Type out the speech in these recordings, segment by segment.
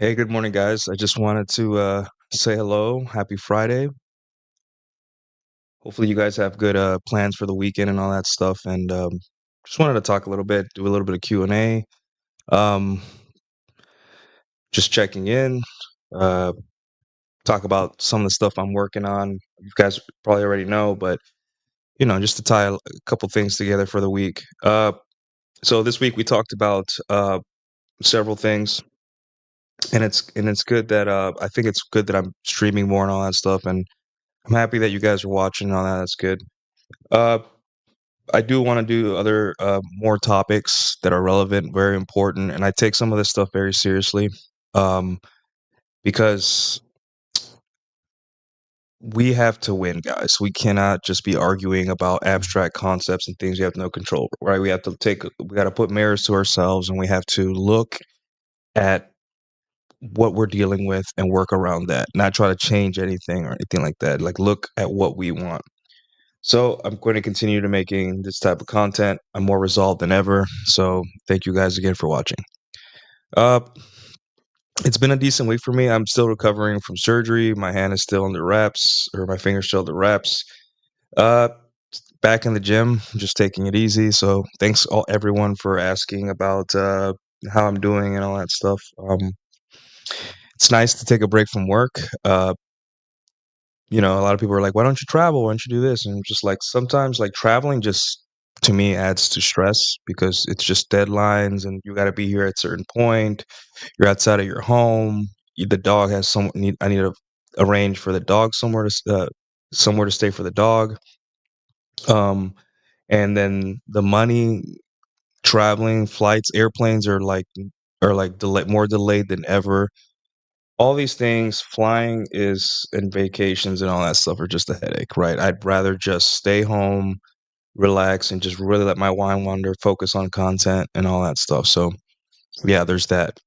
Hey, good morning, guys. I just wanted to say hello. Happy Friday. Hopefully, you guys have good plans for the weekend and all that stuff. And just wanted to talk a little bit, do a little bit of Q&A. Um, just checking in, uh, talk about some of the stuff I'm working on. You guys probably already know, but just to tie a couple things together for the week. So this week we talked about several things, and it's good that I think it's good that I'm streaming more and all that stuff, and I'm happy that you guys are watching and all that. That's good. Uh, I do want to do other more topics that are relevant, very important, and I take some of this stuff very seriously, um, because we have to win, guys. We cannot just be arguing about abstract concepts and things we have no control over, right? We got to put mirrors to ourselves, and we have to look at what we're dealing with and work around that, not try to change anything or anything like that. Like, look at what we want. So I'm going to continue to making this type of content. I'm more resolved than ever. So thank you guys again for watching. Uh, it's been a decent week for me. I'm still recovering from surgery. My hand is still under wraps, or my finger's still under wraps. Uh, Back in the gym, just taking it easy. So thanks all everyone for asking about how I'm doing and all that stuff. It's nice to take a break from work. A lot of people are like, "Why don't you travel? Why don't you do this?" And I'm just like, sometimes like traveling just to me adds to stress because it's just deadlines and you got to be here at a certain point. You're outside of your home. The dog has some need. I need to arrange for the dog somewhere to stay for the dog. Um, and then the money, traveling, flights, airplanes are like more delayed than ever. All these things, flying is and vacations and all that stuff are just a headache, right? I'd rather just stay home, relax, and just really let my mind wander, focus on content and all that stuff. So yeah, there's that.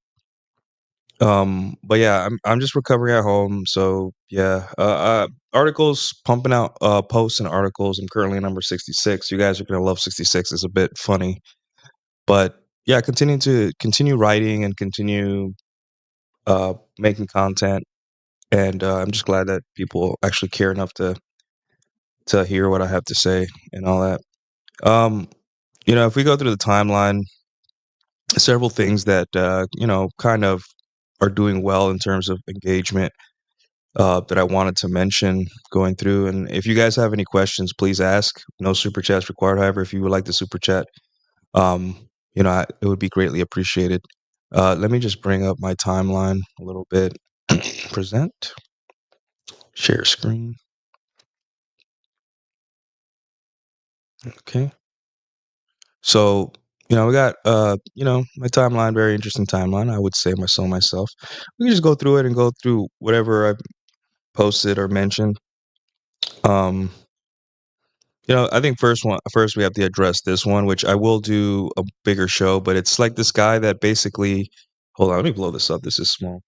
But yeah, I'm just recovering at home. So yeah, articles pumping out posts and articles. I'm currently number 66. You guys are gonna love 66. It's a bit funny, but yeah, continue writing and continue making content. And I'm just glad that people actually care enough to hear what I have to say and all that. Um, if we go through the timeline, several things that kind of are doing well in terms of engagement that I wanted to mention going through. And if you guys have any questions, please ask. No super chats required. However, if you would like the super chat, um, it would be greatly appreciated. Let me just bring up my timeline a little bit. Present, share screen. Okay. So, we got my timeline, very interesting timeline, I would say myself. We can just go through it and go through whatever I posted or mentioned. Um, I think first we have to address this one, which I will do a bigger show, but it's like this guy that basically hold on, let me blow this up. This is small.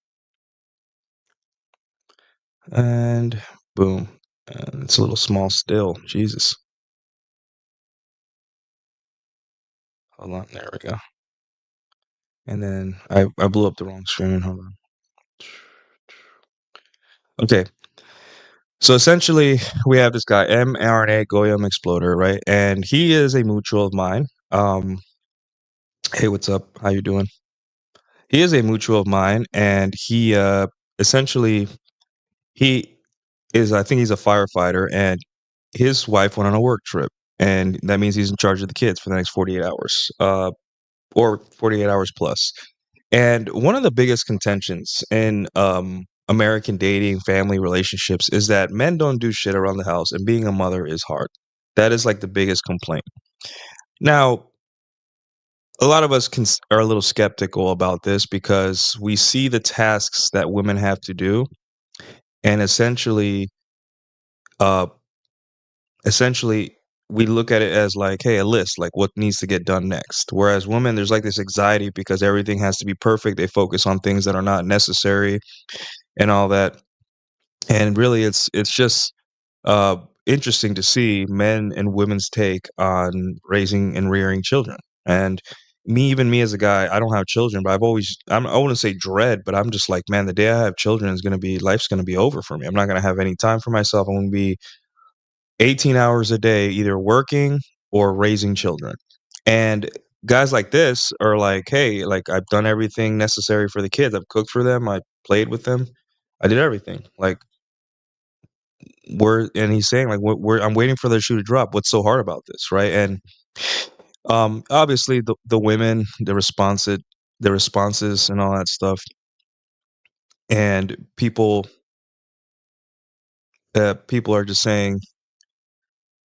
And boom. And it's a little small still. Jesus. Hold on, there we go. And then I blew up the wrong screen. Hold on. Okay. So essentially, we have this guy, mRNA Goyam Exploder, right? And he is a mutual of mine. Hey, what's up? How you doing? He is a mutual of mine, and he essentially he I think he's a firefighter, and his wife went on a work trip, and that means he's in charge of the kids for the next 48 hours, or 48 hours plus. And one of the biggest contentions in American dating, family relationships is that men don't do shit around the house, and being a mother is hard. That is like the biggest complaint. Now, a lot of us are a little skeptical about this because we see the tasks that women have to do, and uh, essentially, we look at it as like, hey, a list, like what needs to get done next. Whereas women, there's like this anxiety because everything has to be perfect. They focus on things that are not necessary and all that. And really, it's just uh, interesting to see men and women's take on raising and rearing children. And me as a guy, I don't have children, but I wouldn't say dread, but I'm just like, man, the day I have children is gonna be life's gonna be over for me. I'm not gonna have any time for myself. I'm gonna be 18 hours a day either working or raising children. And guys like this are like, hey, like I've done everything necessary for the kids. I've cooked for them. I played with them. I did everything. Like and he's saying like, I'm waiting for the shoe to drop. What's so hard about this, right? And obviously the women, the responses and all that stuff, and people are just saying,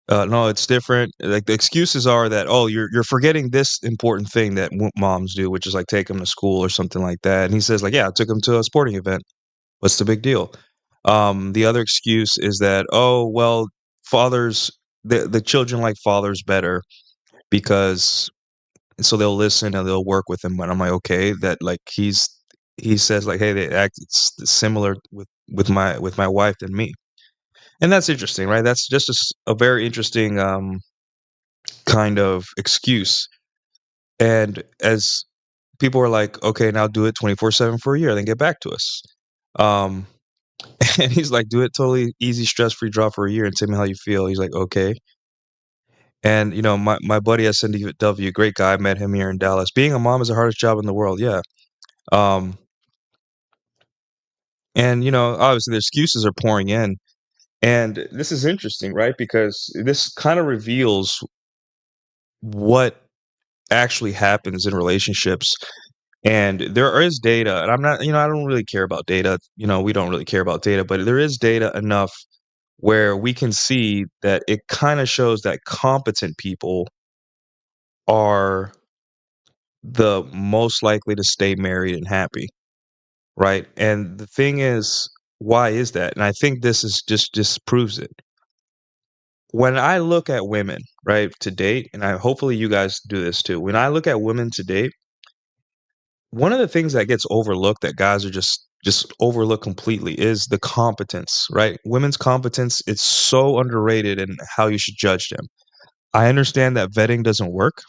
no, it's different. Like the excuses are that, oh, you're forgetting this important thing that moms do, which is like take them to school or something like that. And he says like, yeah, I took them to a sporting event. What's the big deal? The other excuse is that, oh, well, fathers, the children like fathers better because so they'll listen and they'll work with him. But I'm like, okay, that like he says like, hey, they act similar with my wife than me, and that's interesting, right? That's just a very interesting kind of excuse. And as people were like, okay, now do it 24/7 for a year, then get back to us. Um, and he's like, do it totally easy, stress free draw for a year and tell me how you feel. He's like, okay. And my buddy at SNDW, great guy, I met him here in Dallas. Being a mom is the hardest job in the world, yeah. Um, and obviously the excuses are pouring in. And this is interesting, right? Because this kind of reveals what actually happens in relationships. And there is data, and I'm not, I don't really care about data. We don't really care about data, but there is data enough where we can see that it kind of shows that competent people are the most likely to stay married and happy, right? And the thing is, why is that? And I think this is just proves it. When I look at women, right, to date, and hopefully you guys do this too. When I look at women to date, one of the things that gets overlooked that guys are just overlook completely is the competence, right? Women's competence, it's so underrated in how you should judge them. I understand that vetting doesn't work,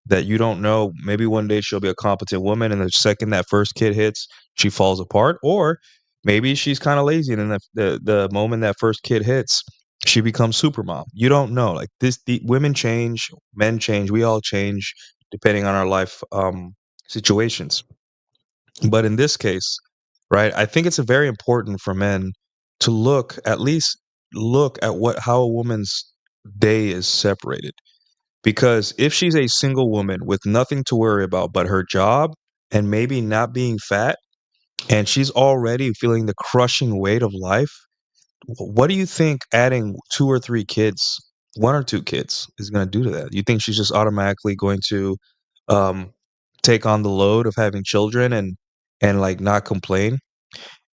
that you don't know, maybe one day she'll be a competent woman and the second that first kid hits, she falls apart, or maybe she's kind of lazy and then the moment that first kid hits, she becomes super mom. You don't know. Like the women change, men change, we all change depending on our life situations. But in this case, right, I think it's a very important for men to at least look at what how a woman's day is separated. Because if she's a single woman with nothing to worry about but her job and maybe not being fat, and she's already feeling the crushing weight of life, what do you think adding two or three kids, one or two kids, is going to do to that? You think she's just automatically going to um, take on the load of having children and like not complain?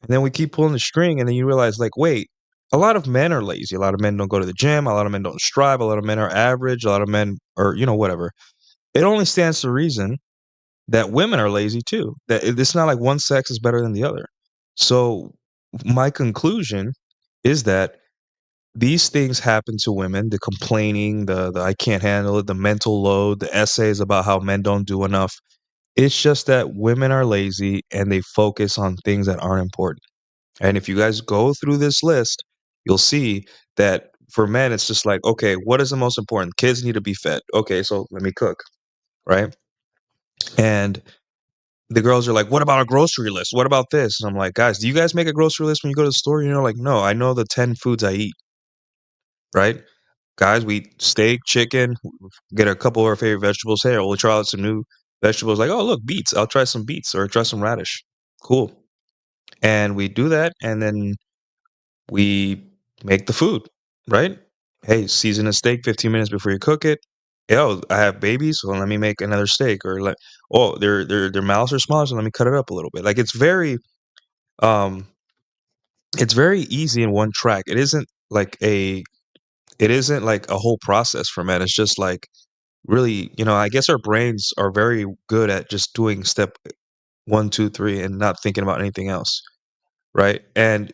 And then we keep pulling the string, and then you realize, like, wait, a lot of men are lazy. A lot of men don't go to the gym. A lot of men don't strive. A lot of men are average. A lot of men are, whatever. It only stands to reason that women are lazy too. That it's not like one sex is better than the other. So my conclusion is that these things happen to women, the complaining, the I can't handle it, the mental load, the essays about how men don't do enough. It's just that women are lazy and they focus on things that aren't important. And if you guys go through this list, you'll see that for men, it's just like, okay, what is the most important? Kids need to be fed. Okay, so let me cook, right? And the girls are like, what about a grocery list? What about this? And I'm like, guys, do you guys make a grocery list when you go to the store? Like, no, I know the 10 foods I eat, right? Guys, we eat steak, chicken, get a couple of our favorite vegetables. Hey, we'll try out some new vegetables. Like, oh, look, beets. I'll try some beets or try some radish. Cool. And we do that. And then we make the food, right? Hey, season a steak 15 minutes before you cook it. Oh, I have babies, so let me make another steak. Or like, oh, their mouths are smaller, so let me cut it up a little bit. Like um it's very easy in one track. It isn't like a whole process for men. It's just like really, I guess our brains are very good at just doing step one, two, three, and not thinking about anything else, right? And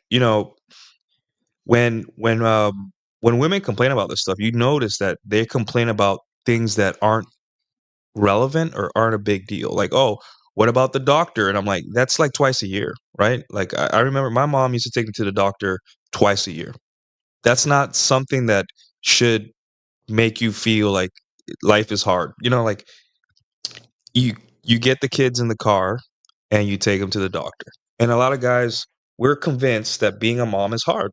when when um when women complain about this stuff, you notice that they complain about things that aren't relevant or aren't a big deal. Like, oh, what about the doctor? And I'm like, that's like twice a year, right? Like, I remember my mom used to take me to the doctor twice a year. That's not something that should make you feel like life is hard. Like you you get the kids in the car and you take them to the doctor. And a lot of guys, we're convinced that being a mom is hard,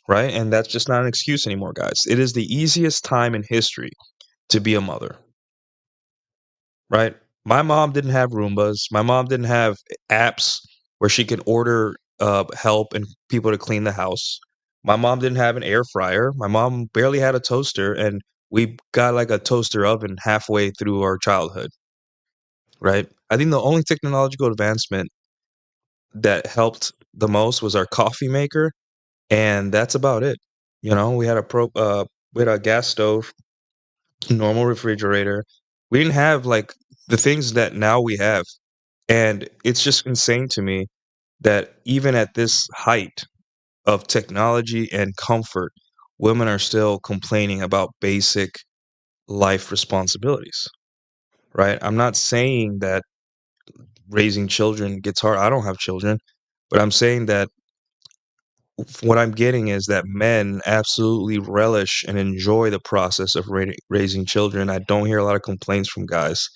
right? And that's just not an excuse anymore, guys. It is the easiest time in history to be a mother, right? My mom didn't have Roombas. My mom didn't have apps where she could order help and people to clean the house. My mom didn't have an air fryer. My mom barely had a toaster, and we got like a toaster oven halfway through our childhood, right? I think the only technological advancement that helped the most was our coffee maker, and that's about it. We had we had a gas stove, normal refrigerator. We didn't have like the things that now we have. And it's just insane to me that even at this height of technology and comfort, women are still complaining about basic life responsibilities, right? I'm not saying that raising children gets hard. I don't have children, but I'm saying that what I'm getting is that men absolutely relish and enjoy the process of raising children. I don't hear a lot of complaints from guys.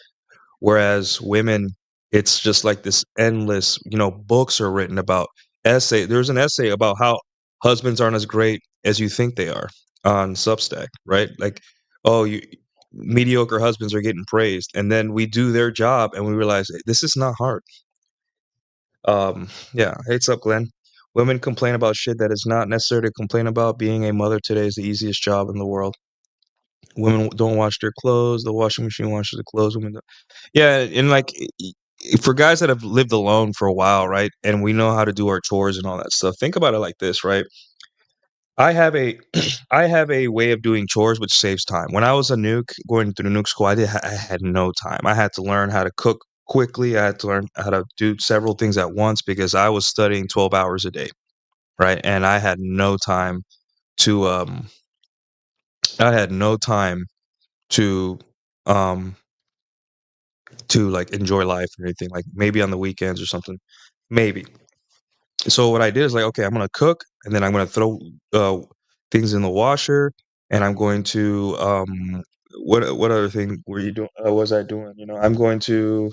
Whereas women, it's just like this endless, books are written about there's an essay about how husbands aren't as great as you think they are on Substack, right? Like, oh, you mediocre husbands are getting praised, and then we do their job and we realize this is not hard. Yeah, hey, up, Glenn. Women complain about shit that is not necessary to complain about. Being a mother today is the easiest job in the world. Women don't wash their clothes. The washing machine washes the clothes. Women don't. Yeah, and like for guys that have lived alone for a while, right? And we know how to do our chores and all that stuff. Think about it like this, right? I have a I have a way of doing chores which saves time. When I was a nuke going through nuke school, I had no time. I had to learn how to cook quickly. I had to learn how to do several things at once because I was studying 12 hours a day, right? And to I had no time to um like enjoy life or anything, like maybe on the weekends or something. Maybe. So what I did is like, okay, I'm gonna cook and then I'm gonna throw things in the washer and I'm going to what other thing were you doing was I doing? I'm going to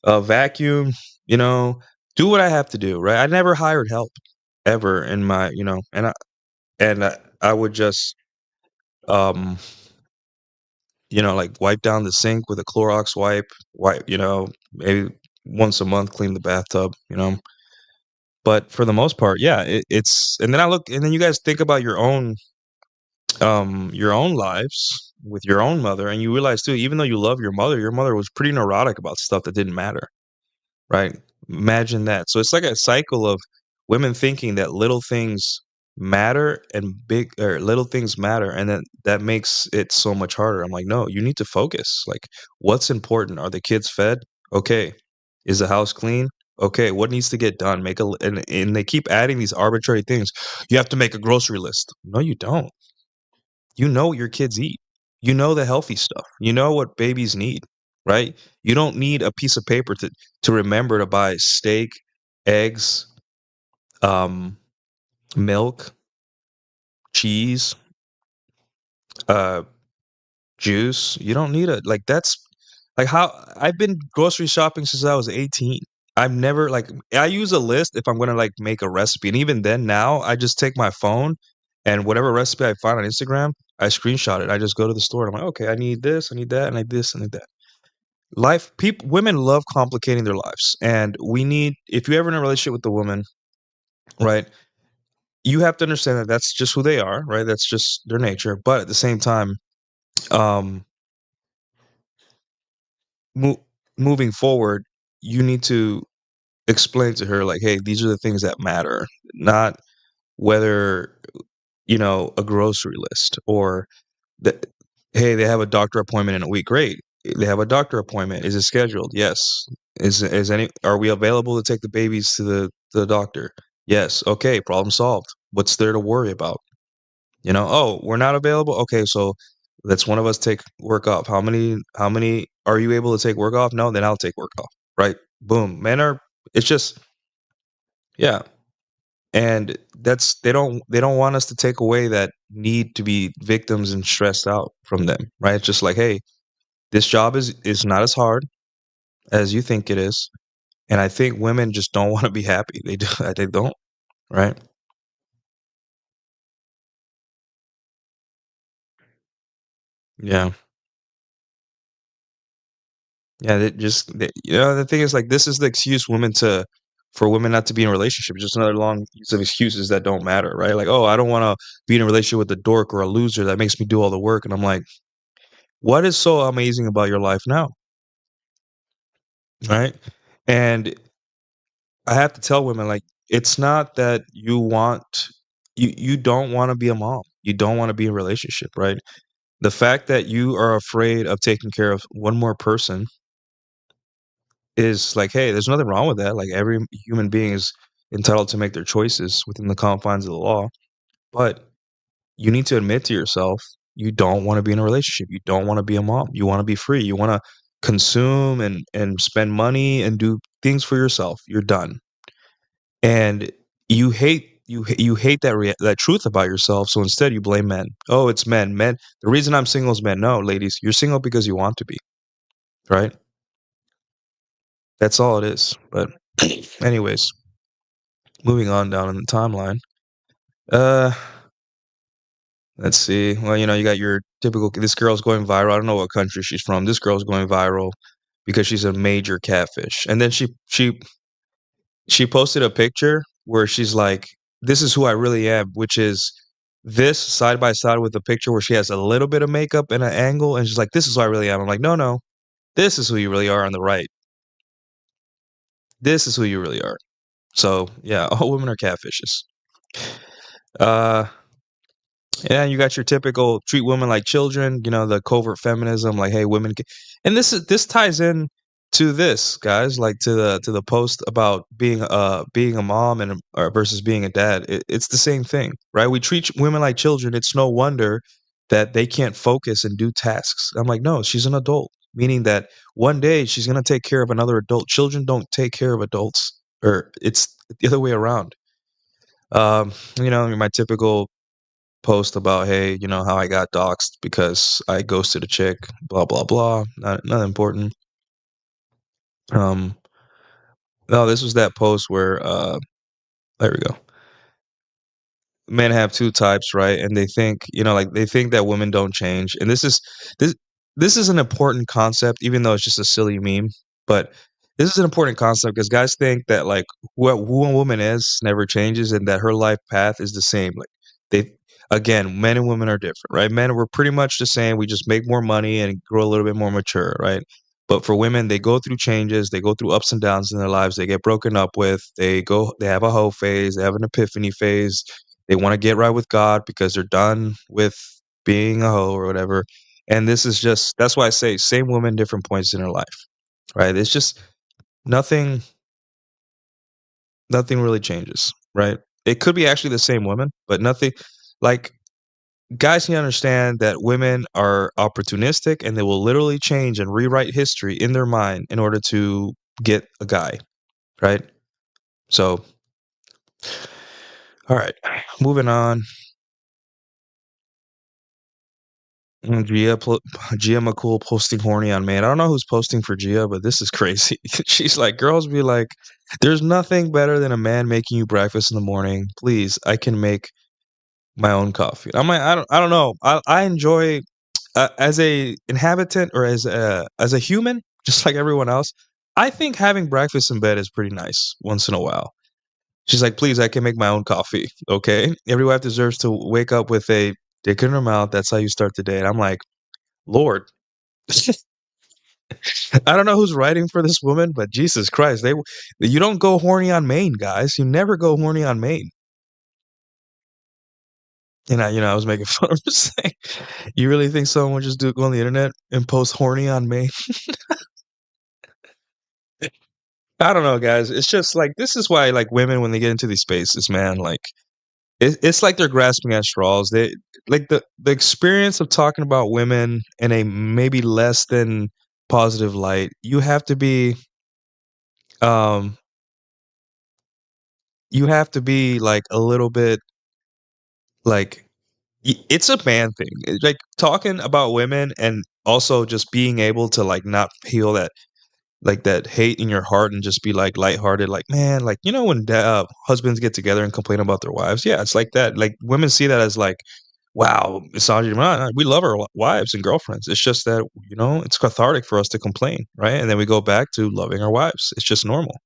vacuum, you know, do what I have to do, right? I never hired help ever in my, I would just um like wipe down the sink with a Clorox wipe, maybe once a month clean the bathtub. But for the most part, yeah, it's and then I look and then you guys think about your own lives with your own mother and you realize too, even though you love your mother was pretty neurotic about stuff that didn't matter. Right? Imagine that. So it's like a cycle of women thinking that little things matter and big or little things matter, and then that makes it so much harder. I'm like, no, you need to focus. Like, what's important? Are the kids fed? Okay. Is the house clean? Okay. What needs to get done? And they keep adding these arbitrary things. You have to make a grocery list. No, you don't. You know what your kids eat. You know the healthy stuff. You know what babies need, right? You don't need a piece of paper to remember to buy steak, eggs, um, milk, cheese, uh, juice. You don't need a like that's like how I've been grocery shopping since I was 18. I've never like I use a list if I'm gonna like make a recipe. And even then now I just take my phone and whatever recipe I find on Instagram, I screenshot it. I just go to the store and I'm like, okay, I need this, I need that, and I need this, and I need that. Women love complicating their lives. And we need if you're ever in a relationship with a woman, right, you have to understand that that's just who they are, right? That's just their nature. But at the same time, um mo- moving forward, you need to explain to her like, hey, these are the things that matter, not whether a grocery list or that. Hey, they have a doctor appointment in a week. Great, they have a doctor appointment. Is it scheduled? Yes. Is any Are we available to take the babies to the doctor? Yes. Okay, problem solved. What's there to worry about? Oh, we're not available. Okay, so Let's one of us take work off. How many are you able to take work off? No, then I'll take work off. Right? Boom. Men are it's just yeah. And that's they don't want us to take away that need to be victims and stressed out from them. Right? It's just like, hey, this job is not as hard as you think it is. And I think women just don't want to be happy. They do they don't, right? Yeah. Yeah, the thing is, like, this is the excuse women to for women not to be in a relationship, just another long use of excuses that don't matter, right? Like, "Oh, I don't wanna be in a relationship with a dork or a loser that makes me do all the work," and I'm like, "What is so amazing about your life now?" Right? And I have to tell women, like, it's not that you don't wanna be a mom, you don't wanna be in a relationship, right? The fact that you are afraid of taking care of one more person is like, hey, there's nothing wrong with that. Like every human being is entitled to make their choices within the confines of the law. But you need to admit to yourself you don't want to be in a relationship. You don't want to be a mom. You want to be free. You want to consume and spend money and do things for yourself. You're done. And you hate that truth about yourself. So instead you blame men. Oh, it's men. Men. The reason I'm single is men. No, ladies, you're single because you want to be, right? That's all it is. But anyways, moving on down in the timeline. Uh, let's see. Well, you got your typical this girl's going viral. I don't know what country she's from. This girl's going viral because she's a major catfish. And then she posted a picture where she's like, "This is who I really am," which is this side by side with a picture where she has a little bit of makeup and an angle, and she's like, "This is who I really am." I'm like, "No, no, this is who you really are on the right. This is who you really are." So yeah, all women are catfishes. Uh, Yeah, you got your typical treat women like children, the covert feminism, like, hey, and this ties in to this, guys, like to the post about being a mom and or versus being a dad. It's the same thing, right? We treat women like children. It's no wonder that they can't focus and do tasks. I'm like, no, she's an adult, meaning that one day she's gonna take care of another adult. Children don't take care of adults, or it's the other way around. My typical post about, "Hey, how I got doxxed because I ghosted a chick, blah, blah, blah, not important." Um, no, this was that post where, there we go. Men have 2 types, right? And they think, like, they think that women don't change, and this this is an important concept, even though it's just a silly meme, but this is an important concept because guys think that, like, who a woman is never changes and that her life path is the same, like, they again, men and women are different, right? Men, we're pretty much the same, we just make more money and grow a little bit more mature, right? But for women, they go through changes, they go through ups and downs in their lives, they get broken up with, they have a hoe phase, they have an epiphany phase, they wanna get right with God because they're done with being a hoe or whatever, and this is just that's why I say same woman, different points in her life, right? It's just nothing nothing really changes, right? It could be actually the same woman, but nothing like, guys need to understand that women are opportunistic, and they will literally change and rewrite history in their mind in order to get a guy, right? So, alright, moving on. Gia Gia McCool posting horny on man. I don't know who's posting for Gia, but this is crazy. She's like, girls be like, "There's nothing better than a man making you breakfast in the morning. Please, I can make my own coffee." I'm like, I don't know. I enjoy as a inhabitant or as a human, just like everyone else. I think having breakfast in bed is pretty nice once in a while. She's like, "Please, I can make my own coffee." Okay, every wife deserves to wake up with a dick in her mouth. That's how you start the day. And I'm like, Lord. I don't know who's writing for this woman, but Jesus Christ, you don't go horny on main, guys. You never go horny on main. And I was making fun of her saying, "You really think someone would just go on the internet and post horny on main?" I don't know, guys. It's just like this is why like women when they get into these spaces, man, like it's like they're grasping at straws. They like the experience of talking about women in a maybe less than positive light. Um you have to be like a little bit like it's a man thing. Like talking about women and also just being able to like not feel that like that hate in your heart and just be like lighthearted, like man, like when husbands get together and complain about their wives, yeah, it's like that. Like women see that as like, wow, misogyny. We love our wives and girlfriends. It's just that it's cathartic for us to complain, right? And then we go back to loving our wives. It's just normal.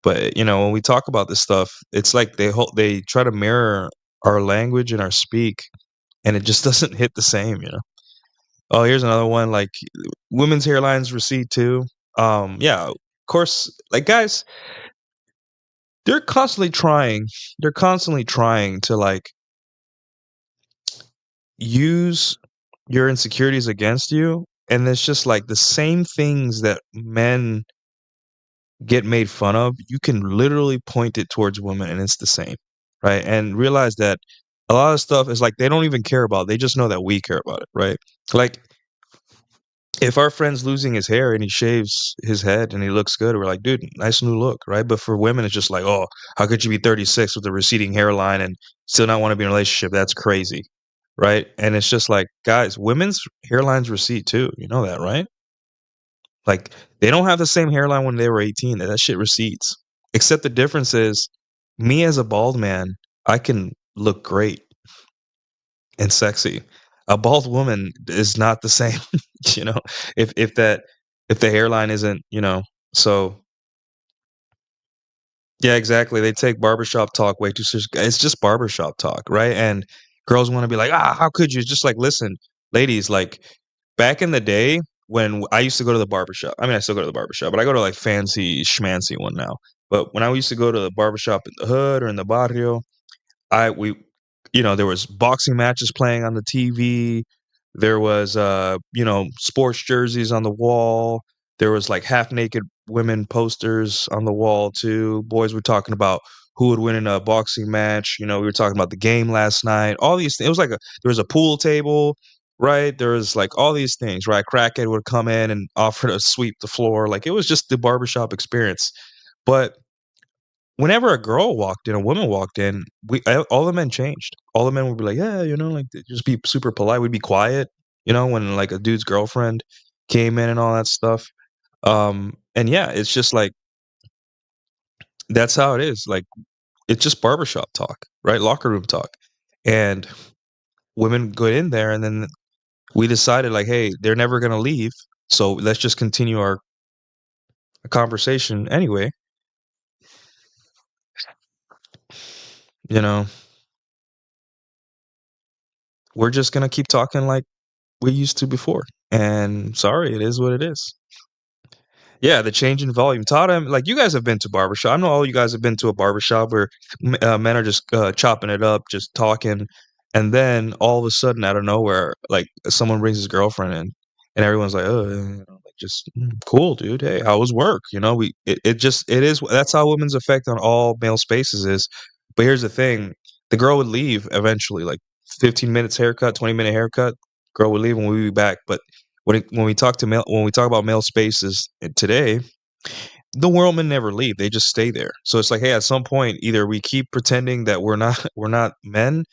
But when we talk about this stuff, it's like they try to mirror our language and our speak, and it just doesn't hit the same. Oh, here's another one, like, women's hairlines recede too. Yeah, of course, like, guys, they're constantly trying to, like, use your insecurities against you, and it's just, like, the same things that men get made fun of, you can literally point it towards women, and it's the same, right? And realize that a lot of stuff is, like, they don't even care about, they just know that we care about it, right? Like, if our friend's losing his hair and he shaves his head and he looks good, we're like, dude, nice new look, right? But for women, it's just like, oh, how could you be 36 with a receding hairline and still not want to be in a relationship? That's crazy, right? And it's just like, guys, women's hairlines recede too. You know that, right? Like, they don't have the same hairline when they were 18. That shit recedes. Except the difference is, me as a bald man, I can look great and sexy. A bald woman is not the same, you know, if the hairline isn't, so yeah, exactly. They take barbershop talk way too serious. It's just barbershop talk, right? And girls want to be like, how could you? It's just like, listen, ladies, like back in the day when I used to go to the barbershop. I mean, I still go to the barbershop, but I go to like fancy schmancy one now. But when I used to go to the barbershop in the hood or in the barrio, I we there was boxing matches playing on the TV. There was sports jerseys on the wall. There was like half naked women posters on the wall too. Boys were talking about who would win in a boxing match. We were talking about the game last night. All these things. It was like there was a pool table, right? There was like all these things, right? Crackhead would come in and offer to sweep the floor. Like it was just the barbershop experience. But whenever a girl walked in, a woman walked in, all the men changed. All the men would be like, "Yeah, like just be super polite." We'd be quiet, when like a dude's girlfriend came in and all that stuff. And yeah, it's just like that's how it is. Like it's just barbershop talk, right? Locker room talk, and women go in there, and then we decided like, hey, they're never gonna leave, so let's just continue our conversation anyway. You know, we're just gonna keep talking like we used to before. And sorry, it is what it is. Yeah, the change in volume. Todd, like you guys have been to barbershop. I know all you guys have been to a barbershop where men are just chopping it up, just talking, and then all of a sudden, out of nowhere, like someone brings his girlfriend in, and everyone's like, "Oh, like just cool, dude. Hey, how was work?" It is. That's how women's effect on all male spaces is. But here's the thing: the girl would leave eventually, like 15 minutes haircut, 20-minute haircut. Girl would leave, and we'd be back. But when we talk about male spaces today, the women never leave. They just stay there. So it's like, hey, at some point, either we keep pretending that we're not men,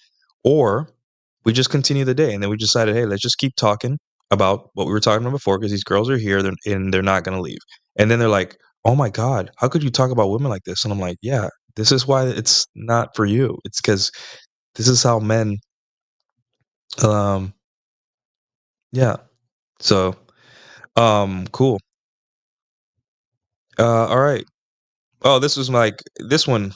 or we just continue the day. And then we decided, hey, let's just keep talking about what we were talking about before because these girls are here and they're not going to leave. And then they're like, oh my God, how could you talk about women like this? And I'm like, yeah, this is why it's not for you. It's because this is how men, um, yeah. So, cool. All right. Oh, this was like this one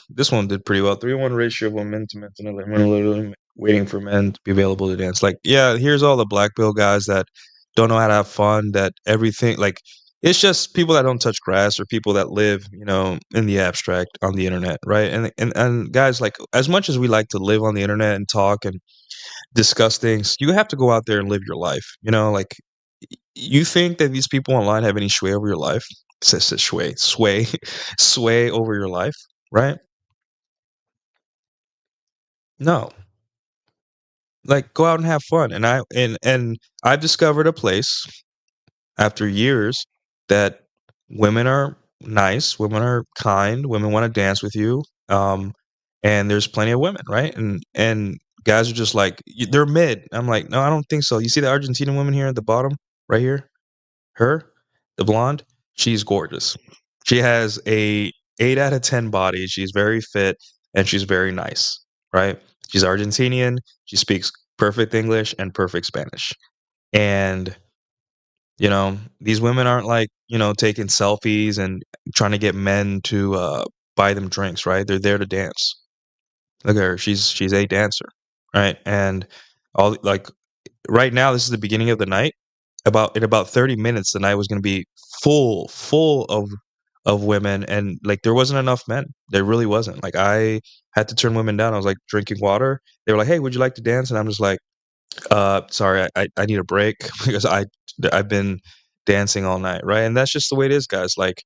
did pretty well. 3-1 ratio of women to men to women literally waiting for men to be available to dance. Like, yeah, here's all the black bill guys that don't know how to have fun, that everything like it's just people that don't touch grass or people that live, in the abstract on the internet, right? And guys, like as much as we like to live on the internet and talk and discuss things, you have to go out there and live your life. Like you think that these people online have any sway over your life? Says sway, sway over your life, right? No, like go out and have fun. And I've discovered a place after years that women are nice, women are kind, women want to dance with you. Um, and there's plenty of women, right? And guys are just like they're mid. I'm like, no, I don't think so. You see the Argentinian woman here at the bottom, right here, her, the blonde, she's gorgeous. She has a 8 out of 10 body. She's very fit and she's very nice, right? She's Argentinian. She speaks perfect English and perfect Spanish. And these women aren't like, taking selfies and trying to get men to buy them drinks, right? They're there to dance. Look at her. She's a dancer, right? And all like right now, this is the beginning of the night. In about 30 minutes, the night was going to be full of women, and like there wasn't enough men. There really wasn't. Like I had to turn women down. I was like drinking water. They were like, "Hey, would you like to dance?" And I'm just like, sorry, I need a break because I've been dancing all night, right? And that's just the way it is, guys. Like,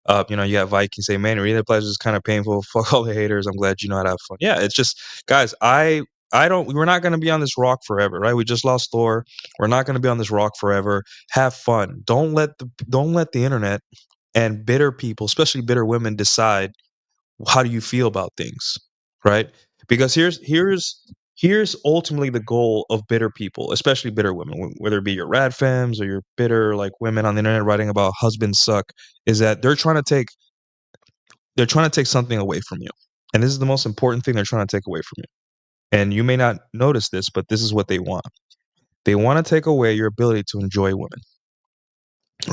you got Vikings say, "Man, arena pleasure is kind of painful. Fuck all the haters. I'm glad you know how to have fun." Yeah, it's just, guys. I don't. We're not going to be on this rock forever, right? We just lost Thor. We're not going to be on this rock forever. Have fun. Don't let the internet and bitter people, especially bitter women, decide how do you feel about things, right? Because here's ultimately the goal of bitter people, especially bitter women, whether it be your rad femmes or your bitter like women on the internet writing about husbands suck, is that they're trying to take something away from you, and this is the most important thing they're trying to take away from you. And you may not notice this, but this is what they want. They want to take away your ability to enjoy women.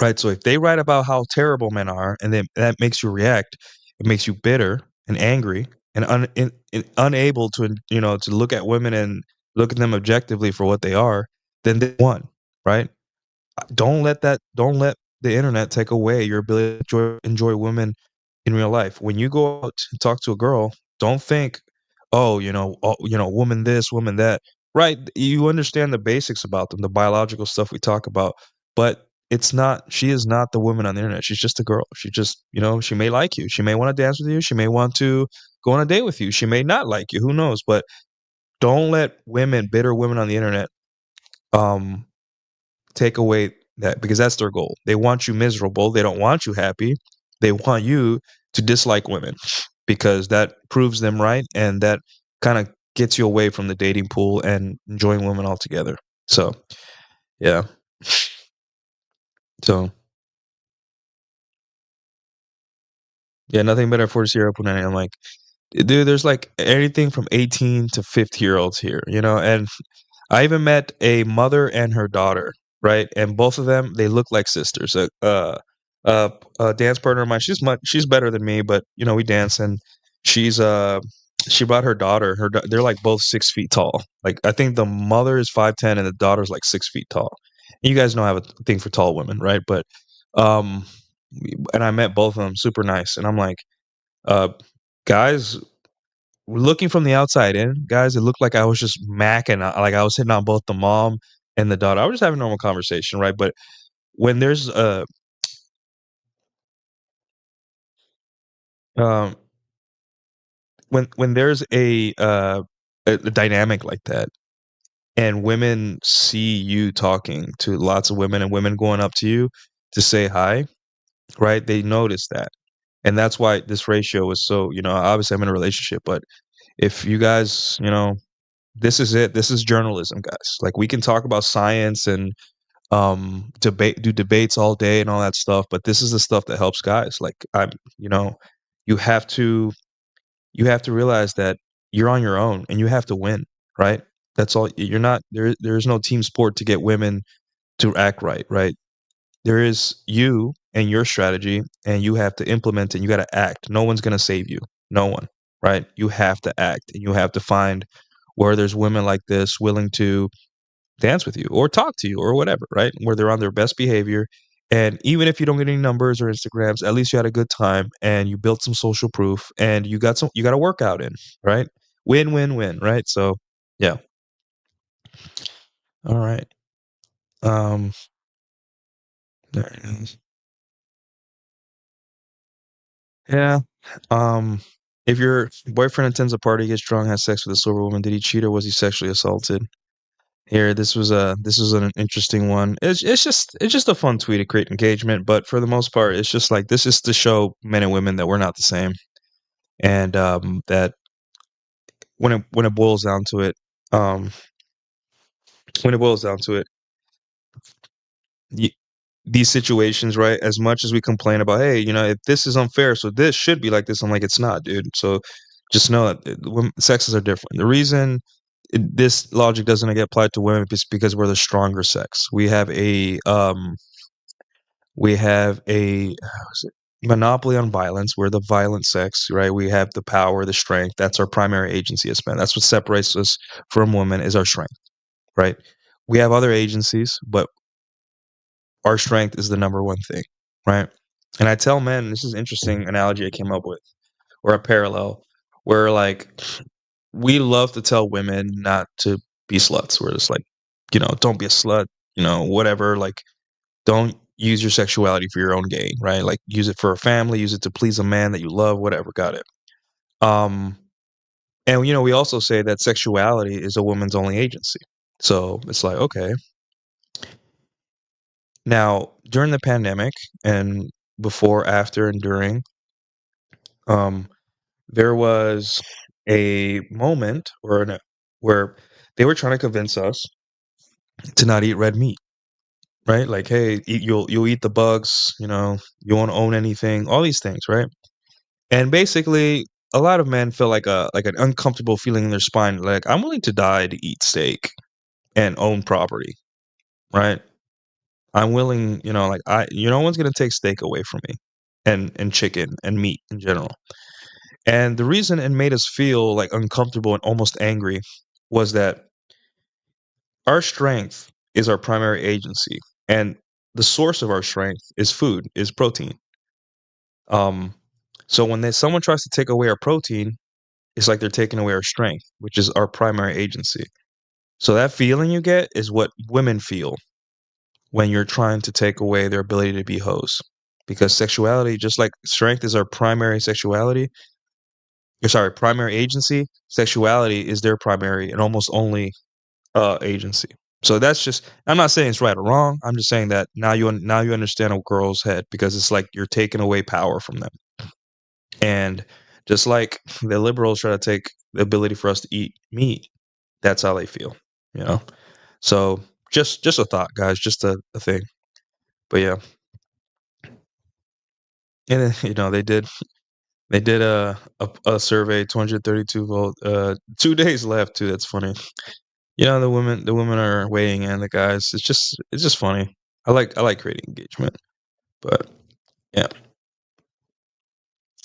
Right, so if they write about how terrible men are, and then that makes you react, it makes you bitter and angry and unable to, to look at women and look at them objectively for what they are, then they won, right? Don't let the internet take away your ability to enjoy women in real life. When you go out and talk to a girl, don't think, woman this, woman that. Right? You understand the basics about them, the biological stuff we talk about, but it's not. She is not the woman on the internet. She's just a girl. She just, she may like you. She may want to dance with you. She may want to go on a date with you. She may not like you. Who knows? But don't let bitter women on the internet, um, take away that because that's their goal. They want you miserable. They don't want you happy. They want you to dislike women because that proves them right and that kind of gets you away from the dating pool and enjoying women altogether. So, yeah. So, yeah, nothing better for Sierra Punani. I'm like, dude, there's like anything from 18 to 50-year olds here, and I even met a mother and her daughter, right? And both of them, they look like sisters. Uh, a dance partner of mine, she's better than me, but we dance, and she's she brought her daughter. They're like both 6 feet tall. Like I think the mother is 5'10" and the daughter's like 6 feet tall. You guys know I have a thing for tall women, right? But um, and I met both of them, super nice, and I'm like, uh, guys, looking from the outside in, guys, it looked like I was just macking, like I was hitting on both the mom and the daughter. I was just having a normal conversation, right? But when there's um, when there's a dynamic like that, and women see you talking to lots of women and women going up to you to say hi, right? They notice that, and that's why this ratio is so. Obviously, I'm in a relationship, but if you guys, this is it. This is journalism, guys. Like we can talk about science and do debates all day and all that stuff, but this is the stuff that helps guys. Like you know you have to realize that you're on your own and you have to win, right? That's all. You're not there's no team sport to get women to act right? There is you and your strategy, and you have to implement it. You got to act. No one's going to save you. No one, right? You have to act, and you have to find where there's women like this willing to dance with you or talk to you or whatever, right? Where they're on their best behavior. And even if you don't get any numbers or Instagrams, at least you had a good time and you built some social proof and you got a workout in, right? Win, win, win, right? So, yeah. All right. Um, there it is. Yeah. Um, If your boyfriend attends a party, gets drunk, has sex with a sober woman, did he cheat or was he sexually assaulted? Here, this was an interesting one. It's just a fun tweet to create engagement, but for the most part, it's just like this is to show men and women that we're not the same, and that when it boils down to it, um, when it boils down to it, y- these situations, right? As much as we complain about, hey, if this is unfair, so this should be like this. I'm like, it's not, dude. So just know that sexes are different. The reason this logic doesn't get applied to women is because we're the stronger sex. We have a what's it? Monopoly on violence. We're the violent sex, right? We have the power, the strength. That's our primary agency as men. That's what separates us from women is our strength, right? We have other agencies, but our strength is the number one thing, right? And I tell men, this is an interesting analogy I came up with, or a parallel, where like we love to tell women not to be sluts. We're just like, don't be a slut, whatever. Like, don't use your sexuality for your own gain, right? Like, use it for a family, use it to please a man that you love, whatever. Got it. Um, and we also say that sexuality is a woman's only agency. So it's like, okay, now during the pandemic and before, after, and during, um, there was a moment where they were trying to convince us to not eat red meat, right? Like, hey, you'll eat the bugs, you won't own anything, all these things, right? And basically, a lot of men feel like an uncomfortable feeling in their spine, like I'm willing to die to eat steak and own property, right? I'm willing, like no one's gonna take steak away from me, and chicken and meat in general. And the reason it made us feel like uncomfortable and almost angry was that our strength is our primary agency, and the source of our strength is food, is protein. Um, so when someone tries to take away our protein, it's like they're taking away our strength, which is our primary agency. So that feeling you get is what women feel when you're trying to take away their ability to be hoes. Because sexuality, just like strength is our primary sexuality, or sorry, primary agency, sexuality is their primary and almost only agency. So that's just, I'm not saying it's right or wrong. I'm just saying that now you understand a girl's head because it's like you're taking away power from them. And just like the liberals try to take the ability for us to eat meat, that's how they feel, you know? So just a thought, guys, just a thing. But yeah. And then, they did a survey, 232 vote, 2 days left too. That's funny. The women are weighing in, the guys. It's just funny. I like creating engagement. But yeah.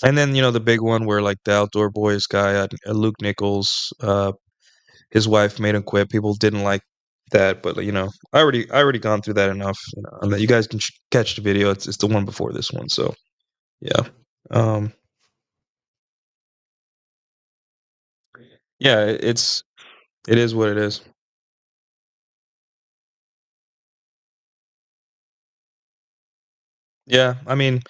And then, the big one where like the outdoor boys guy, Luke Nichols, his wife made him quit. People didn't like that, but I already gone through that enough. And that you guys can catch the video. It's the one before this one. So yeah, um, yeah, it is what it is. Yeah, I mean,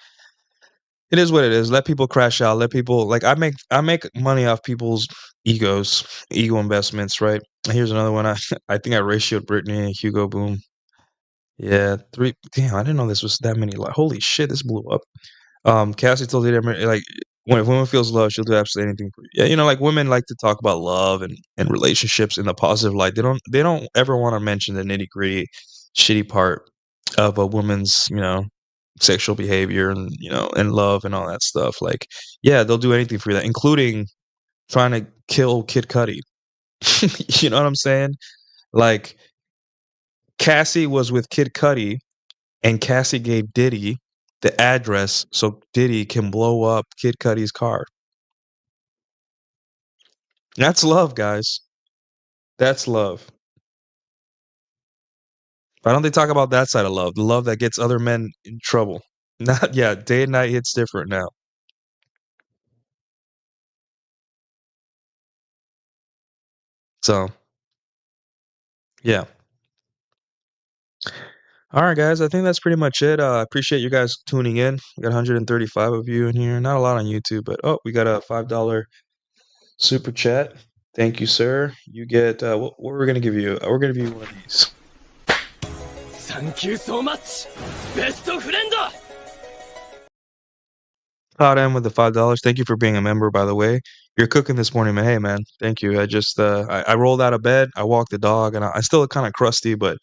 it is what it is. Let people crash out. Let people like I make money off people's ego investments, right? Here's another one. I think I ratioed Brittany and Hugo Boom. Yeah, three. Damn, I didn't know this was that many. Like, holy shit, this blew up. Cassie told you that like when a woman feels love, she'll do absolutely anything for you. Yeah, like women like to talk about love and relationships in the positive light. They don't ever want to mention the nitty gritty, shitty part of a woman's sexual behavior and love and all that stuff. Like, yeah, they'll do anything for that, including trying to kill Kid Cudi. You know what I'm saying? Like Cassie was with Kid Cudi and Cassie gave Diddy the address so Diddy can blow up Kid Cudi's car. That's love, guys. That's love. Why don't they talk about that side of love? The love that gets other men in trouble. Not yeah, day and night hits different now. So yeah. All right, guys. I think that's pretty much it. I appreciate you guys tuning in. We got 135 of you in here. Not a lot on YouTube, but oh, we got a $5 super chat. Thank you, sir. You get what we're gonna give you. We're gonna give you one of these. Thank you so much, best friend. Cloud M with the $5. Thank you for being a member, by the way. You're cooking this morning, man. Hey, man. Thank you. I just I rolled out of bed. I walked the dog, and I still look kind of crusty, but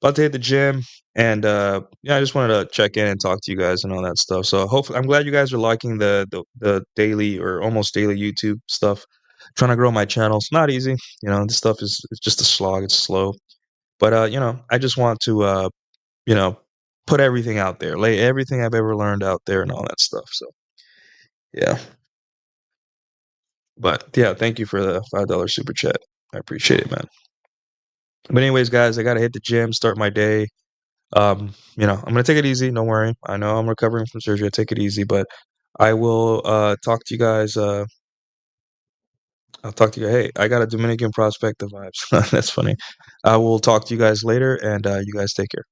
about to hit the gym. And yeah, I just wanted to check in and talk to you guys and all that stuff. So hopefully, I'm glad you guys are liking the daily or almost daily YouTube stuff. Trying to grow my channel. It's not easy. This stuff is it's just a slog. It's slow. But I just want to you know, put everything out there, lay everything I've ever learned out there and all that stuff. So yeah. But yeah, thank you for the $5 super chat. I appreciate it, man. But anyways, guys, I gotta hit the gym, start my day. I'm gonna take it easy, don't worry. I know I'm recovering from surgery. I take it easy, but I will talk to you guys. I'll talk to you. Hey, I got a Dominican prospect of vibes. That's funny. I will talk to you guys later, and you guys take care.